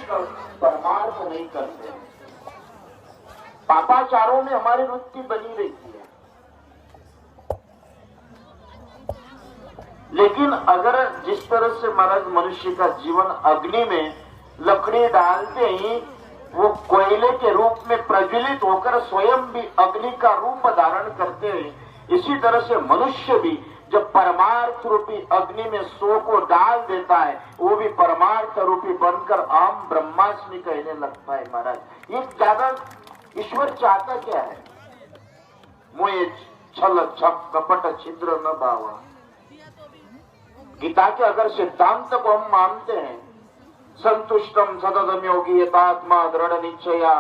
परमार्थ नहीं करते। पापाचारों में हमारी वृत्ति बनी रहती है। लेकिन अगर जिस तरह से महाराज मनुष्य का जीवन अग्नि में लकड़ी डालते ही वो कोयले के रूप में प्रज्वलित होकर स्वयं भी अग्नि का रूप धारण करते हैं, इसी तरह से मनुष्य भी जब परमार्थ रूपी अग्नि में सौ को डाल देता है, वो भी परमार्थ रूपी बनकर आम ब्रह्मास्मि कहने लगता है। महाराज ये ज्यादा ईश्वर चाहता क्या है? मोहे छल छप कपट छिद्र न भावा। गीता के अगर सिद्धांत को हम मानते हैं, संतुष्टम सततम योगी यतात्मा दृढ़ निश्चया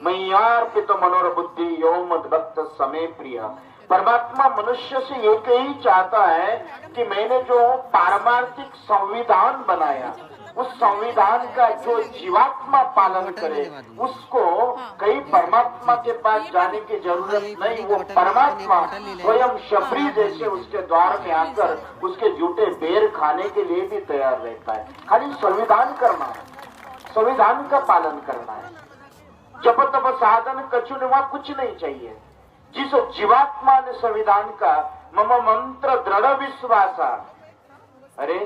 मय्यार्पित मनोर बुद्धि यो मद्भक्त समे प्रिय। परमात्मा मनुष्य से एक ही चाहता है कि मैंने जो पारमार्थिक संविधान बनाया, उस संविधान का जो जीवात्मा पालन करे, उसको कहीं परमात्मा के पास जाने की जरूरत नहीं। वो परमात्मा स्वयं शबरी जैसे उसके द्वार में आकर उसके झूठे बेर खाने के लिए भी तैयार रहता है। खाली संविधान करना है, संविधान का पालन करना है। जब तब साधन कछु वहां कुछ नहीं चाहिए। जिस जीवात्मा ने संविधान का मम मंत्र दृढ़ विश्वासा, अरे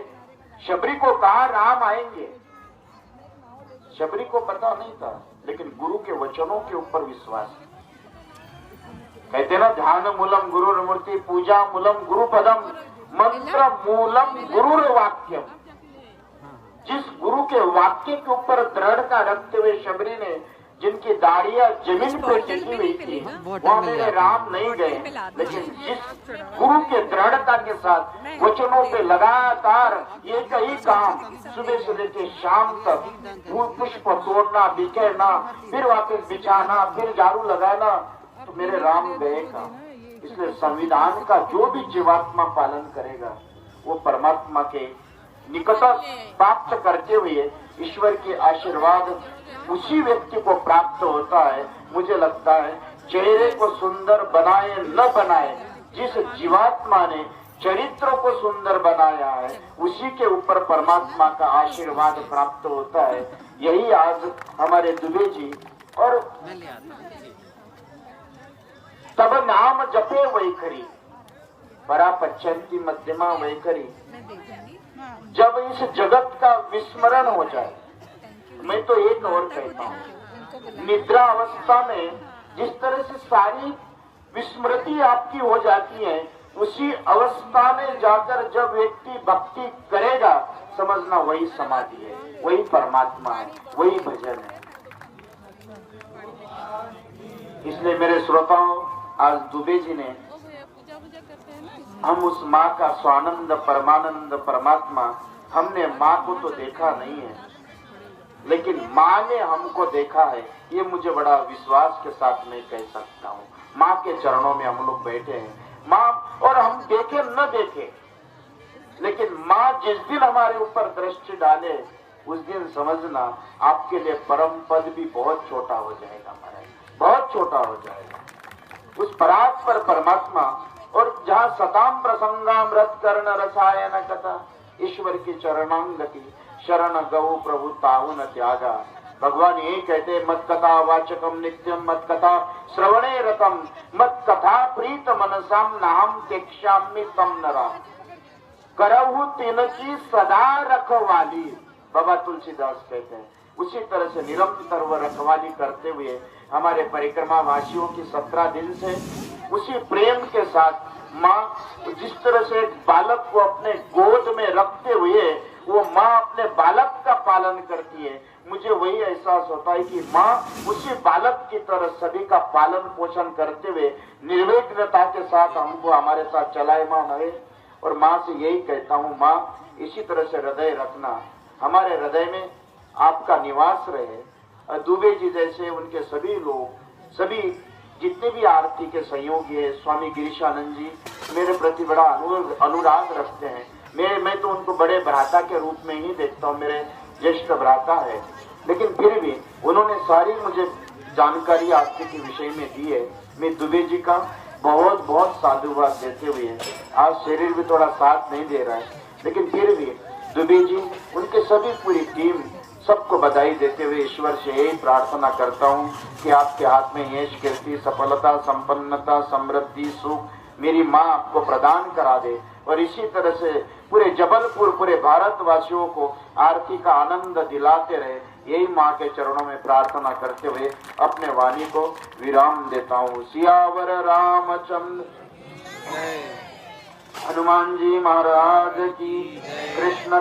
शबरी को कहा राम आएंगे, शबरी को पता नहीं था, लेकिन गुरु के वचनों के ऊपर विश्वास। कहते ना ध्यान मूलम गुरु मूर्ति, पूजा मूलम गुरु पदम, मंत्र मूलम गुरु वाक्यम। जिस गुरु के वाक्य के ऊपर दृढ़ता रखते हुए शबरी ने जिनकी दाढ़ियां जमीन पर टिकी हुई थी, वहां मेरे राम नहीं गए। लेकिन जिस गुरु के दृढ़ता के साथ वचनों पे लगातार ये कई काम सुबह से लेकर शाम तक फूल पुष्प तोड़ना, बिखेरना, फिर वापस बिछाना, फिर झाड़ू लगाना, तो मेरे राम गए कहाँ? इसलिए संविधान का जो भी जीवात्मा पालन करेगा वो परमात्मा के निकट प्राप्त करते हुए ईश्वर के आशीर्वाद उसी व्यक्ति को प्राप्त होता है। मुझे लगता है चेहरे को सुंदर बनाए न बनाए, जिस जीवात्मा ने चरित्र को सुंदर बनाया है उसी के ऊपर परमात्मा का आशीर्वाद प्राप्त होता है। यही आज हमारे दुबे जी और तब नाम जपे वैखरी परा पच्चंती मध्यमा वैखरी। जब इस जगत का विस्मरण हो जाए, मैं तो एक और कहता हूँ, निद्रा अवस्था में जिस तरह से सारी विस्मृति आपकी हो जाती है, उसी अवस्था में जाकर जब व्यक्ति भक्ति करेगा, समझना वही समाधि है, वही परमात्मा है, वही भजन है। इसलिए मेरे श्रोताओं, आज दुबे जी ने हम उस माँ का स्वानंद परमानंद परमात्मा, हमने माँ को तो देखा नहीं है, लेकिन माँ ने हमको देखा है, ये मुझे बड़ा विश्वास के साथ मैं कह सकता हूँ। माँ के चरणों में हम लोग बैठे हैं, माँ, और हम देखे न देखे, लेकिन माँ जिस दिन हमारे ऊपर दृष्टि डाले, उस दिन समझना आपके लिए परम पद भी बहुत छोटा हो जाएगा, महाराज, बहुत छोटा हो जाएगा। उस परात्पर परमात्मा, और जहाँ सताम प्रसंगामृत कर्ण रसायन कथा, ईश्वर की चरणांगति शरण गौ प्रभु ताहु न त्यागा। भगवान यही कहते, मत कथा वाचकम नित्यम मत कथा श्रवणे रतम मत कथा प्रीत मनसाम नाम तेक्षामि तम नरा करहु तिनकी सदा रखवाली। बाबा तुलसीदास कहते हैं। उसी तरह से निरंतर वो रखवाली करते हुए हमारे परिक्रमा वासियों की 17 दिन से उसी प्रेम के साथ माँ जिस तरह से एक बालक को अपने गोद में रखते हुए वो माँ अपने बालक का पालन करती है, मुझे वही एहसास होता है कि माँ उसी बालक की तरह सभी का पालन पोषण करते हुए निर्विघ्नता के साथ हमको हमारे साथ चलायमान है। और माँ से यही कहता हूँ, माँ इसी तरह से हृदय रखना, हमारे हृदय में आपका निवास रहे। दुबे जी जैसे उनके सभी लोग, सभी जितने भी आरती के सहयोगी है, स्वामी गिरीशानंद जी मेरे प्रति बड़ा अनुराग रखते हैं। मैं तो उनको बड़े भ्राता के रूप में ही देखता हूँ, मेरे ज्येष्ठ भ्राता है, लेकिन फिर भी उन्होंने सारी मुझे जानकारी आरती के विषय में दी है। मैं दुबे जी का बहुत बहुत साधुवाद देते हुए, आज शरीर भी थोड़ा साथ नहीं दे रहा है, लेकिन फिर भी दुबे जी, उनके सभी पूरी टीम, सबको बधाई देते हुए ईश्वर से यही प्रार्थना करता हूँ कि आपके हाथ में यश, कीर्ति, सफलता, संपन्नता, समृद्धि, सुख मेरी माँ आपको प्रदान करा दे और इसी तरह से पूरे जबलपुर, पूरे भारतवासियों को आरती का आनंद दिलाते रहे। यही माँ के चरणों में प्रार्थना करते हुए अपने वाणी को विराम देता हूँ। सियावर रामचंद्र हनुमान जी महाराज की। कृष्ण